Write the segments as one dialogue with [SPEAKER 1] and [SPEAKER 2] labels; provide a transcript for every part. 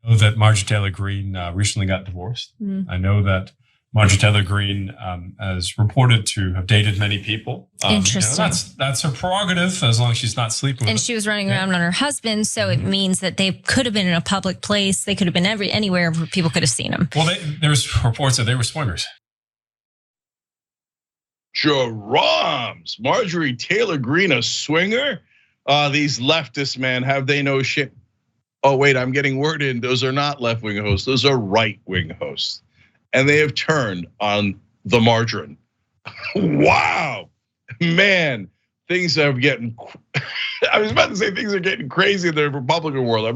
[SPEAKER 1] I know that Marjorie Taylor Greene recently got divorced. I know that Marjorie Taylor Greene is reported to have dated many people.
[SPEAKER 2] Interesting.
[SPEAKER 1] That's her prerogative as long as she's not sleeping with
[SPEAKER 2] And she was running around on her husband, so it means that they could have been in a public place. They could have been anywhere where people could have seen them.
[SPEAKER 1] Well, there's reports that they were swingers.
[SPEAKER 3] Jeroms, Marjorie Taylor Greene, a swinger? These leftists, man, have they no shit? Oh, wait, I'm getting word in. Those are not left-wing hosts. Those are right-wing hosts. And they have turned on the margarine. Wow, man, things are getting, I was about to say things are getting crazy in the Republican world.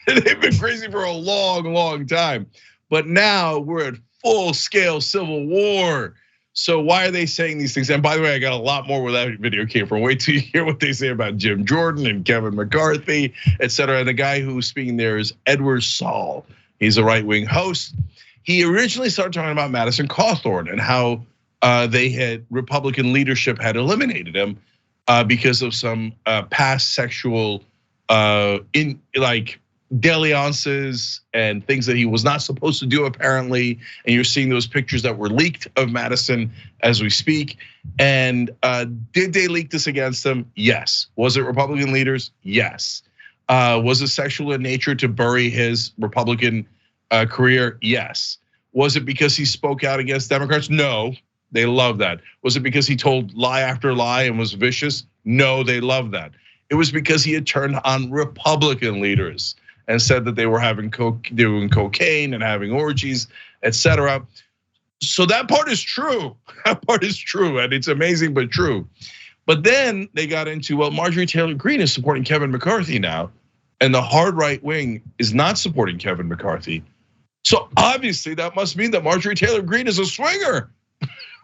[SPEAKER 3] They've been crazy for a long, long time. But now we're at full-scale civil war. So why are they saying these things? And by the way, I got a lot more where that video came from. Wait till you hear what they say about Jim Jordan and Kevin McCarthy, et cetera. And the guy who's speaking there is Edward Saul. He's a right-wing host. He originally started talking about Madison Cawthorn and how Republican leadership had eliminated him because of some past sexual dalliances and things that he was not supposed to do apparently. And you're seeing those pictures that were leaked of Madison as we speak. And did they leak this against him? Yes. Was it Republican leaders? Yes. Was it sexual in nature to bury his Republican career? Yes. Was it because he spoke out against Democrats? No, they love that. Was it because he told lie after lie and was vicious? No, they love that. It was because he had turned on Republican leaders and said that they were doing cocaine and having orgies, et cetera. So that part is true. That part is true, and it's amazing but true. But then they got into, well, Marjorie Taylor Greene is supporting Kevin McCarthy now, and the hard right wing is not supporting Kevin McCarthy. So obviously that must mean that Marjorie Taylor Greene is a swinger.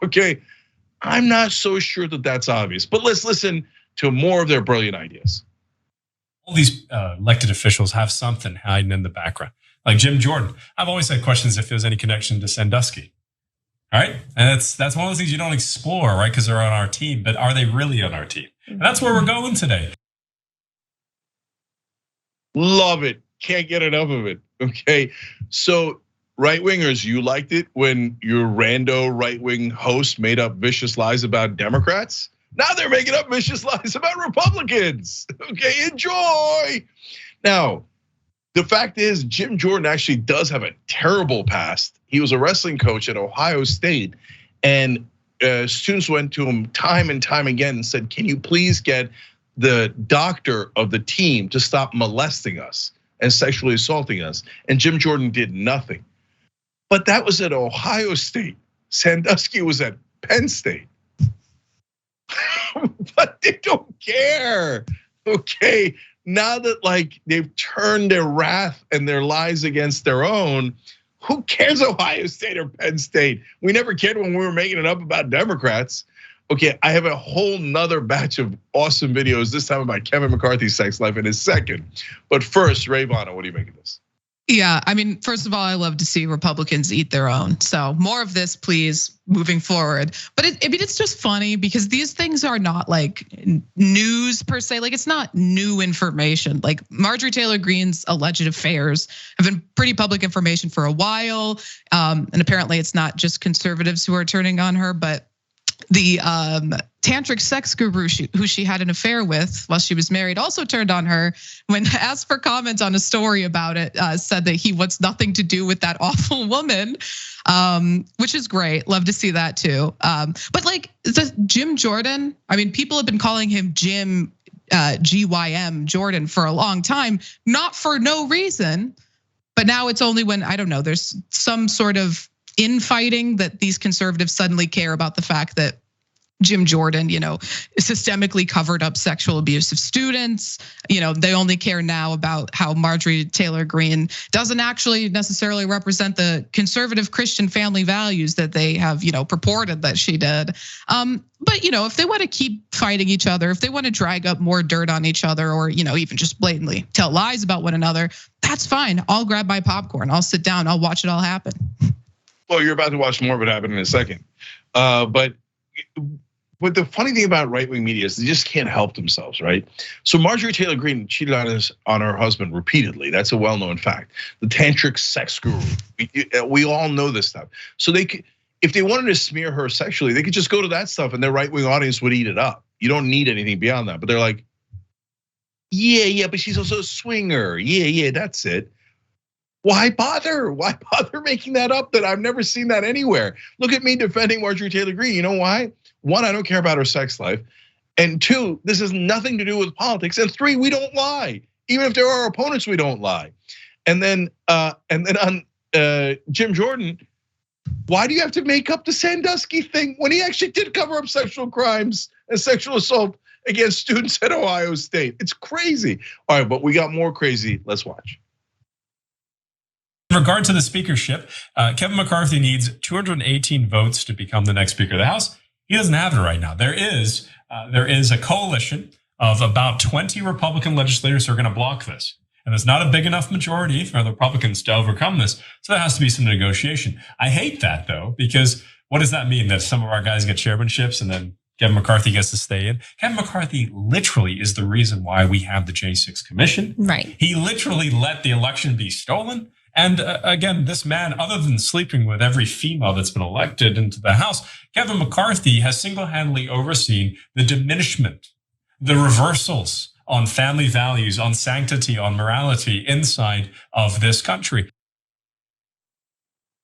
[SPEAKER 3] Okay, I'm not so sure that that's obvious, but let's listen to more of their brilliant ideas.
[SPEAKER 1] All these elected officials have something hiding in the background. Like Jim Jordan, I've always had questions if there's any connection to Sandusky. All right, and that's one of those things you don't explore, right? Because they're on our team, but are they really on our team? And that's where we're going today.
[SPEAKER 3] Love it, can't get enough of it. Okay, so right wingers, you liked it when your rando right wing host made up vicious lies about Democrats. Now they're making up vicious lies about Republicans. Okay, enjoy. Now, the fact is, Jim Jordan actually does have a terrible past. He was a wrestling coach at Ohio State, and students went to him time and time again and said, "Can you please get the doctor of the team to stop molesting us and sexually assaulting us?" And Jim Jordan did nothing. But that was at Ohio State. Sandusky was at Penn State. But they don't care. Okay, now that they've turned their wrath and their lies against their own, who cares Ohio State or Penn State? We never cared when we were making it up about Democrats. Okay, I have a whole nother batch of awesome videos, this time about Kevin McCarthy's sex life in a second. But first, Ray Vano, what do you make of this?
[SPEAKER 4] Yeah, I mean, first of all, I love to see Republicans eat their own. So more of this, please, moving forward. But it's just funny because these things are not like news per se. Like it's not new information. Like Marjorie Taylor Greene's alleged affairs have been pretty public information for a while. And apparently it's not just conservatives who are turning on her, but the tantric sex guru who she had an affair with while she was married also turned on her when asked for comments on a story about it, said that he wants nothing to do with that awful woman, which is great. Love to see that too. But like the Jim Jordan, I mean, people have been calling him Jim GYM Jordan for a long time, not for no reason. But now it's only when, I don't know, there's some sort of infighting that these conservatives suddenly care about the fact that Jim Jordan, systemically covered up sexual abuse of students. They only care now about how Marjorie Taylor Greene doesn't actually necessarily represent the conservative Christian family values that they have, purported that she did. But if they want to keep fighting each other, if they want to drag up more dirt on each other, or even just blatantly tell lies about one another, that's fine. I'll grab my popcorn. I'll sit down. I'll watch it all happen.
[SPEAKER 3] Well, you're about to watch more of it happen in a second, but but the funny thing about right-wing media is they just can't help themselves, right? So Marjorie Taylor Greene cheated on her husband repeatedly. That's a well-known fact. The tantric sex guru. We all know this stuff. So if they wanted to smear her sexually, they could just go to that stuff and their right-wing audience would eat it up. You don't need anything beyond that. But they're like, yeah, but she's also a swinger. Yeah, that's it. Why bother? Why bother making that up? That I've never seen that anywhere. Look at me defending Marjorie Taylor Greene. You know why? One, I don't care about her sex life. And two, this has nothing to do with politics. And three, we don't lie. Even if there are opponents, we don't lie. And then on Jim Jordan, why do you have to make up the Sandusky thing when he actually did cover up sexual crimes and sexual assault against students at Ohio State? It's crazy. All right, but we got more crazy. Let's watch.
[SPEAKER 1] In regard to the speakership, Kevin McCarthy needs 218 votes to become the next Speaker of the House. He doesn't have it right now. There is a coalition of about 20 Republican legislators who are going to block this. And there's not a big enough majority for the Republicans to overcome this. So there has to be some negotiation. I hate that though, because what does that mean? That some of our guys get chairmanships and then Kevin McCarthy gets to stay in? Kevin McCarthy literally is the reason why we have the J6 Commission.
[SPEAKER 2] Right.
[SPEAKER 1] He literally let the election be stolen. And again, this man, other than sleeping with every female that's been elected into the House, Kevin McCarthy has single-handedly overseen the diminishment, the reversals on family values, on sanctity, on morality inside of this country.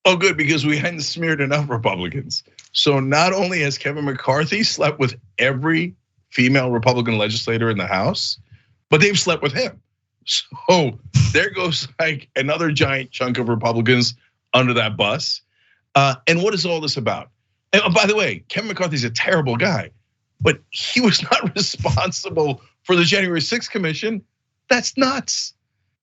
[SPEAKER 3] Oh, good, because we hadn't smeared enough Republicans. So not only has Kevin McCarthy slept with every female Republican legislator in the House, but they've slept with him. So there goes like another giant chunk of Republicans under that bus. And what is all this about? And by the way, Kevin McCarthy's a terrible guy, but he was not responsible for the January 6th Commission. That's nuts.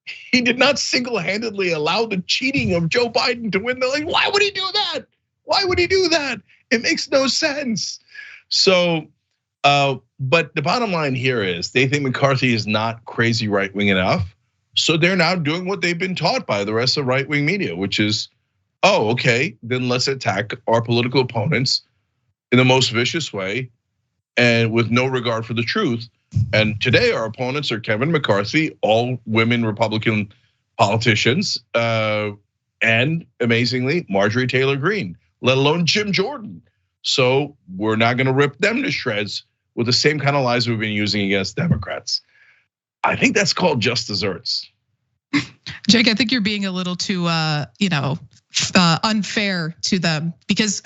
[SPEAKER 3] He did not single-handedly allow the cheating of Joe Biden to win the election. Why would he do that? Why would he do that? It makes no sense. So, but the bottom line here is they think McCarthy is not crazy right-wing enough. So they're now doing what they've been taught by the rest of right-wing media, which is, oh, okay, then let's attack our political opponents in the most vicious way and with no regard for the truth. And today our opponents are Kevin McCarthy, all women Republican politicians, and amazingly, Marjorie Taylor Greene, let alone Jim Jordan. So we're not gonna rip them to shreds with the same kind of lies we've been using against Democrats. I think that's called just desserts.
[SPEAKER 4] Jake, I think you're being a little too, unfair to them because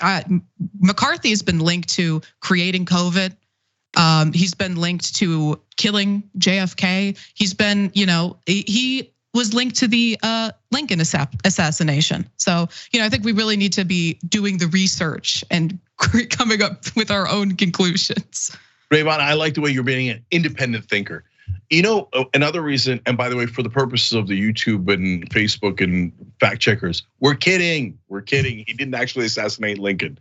[SPEAKER 4] McCarthy has been linked to creating COVID. He's been linked to killing JFK. He's been, he was linked to the Lincoln assassination. So, I think we really need to be doing the research and coming up with our own conclusions.
[SPEAKER 3] Rayvon, I like the way you're being an independent thinker. Another reason, and by the way, for the purposes of the YouTube and Facebook and fact checkers, we're kidding. He didn't actually assassinate Lincoln.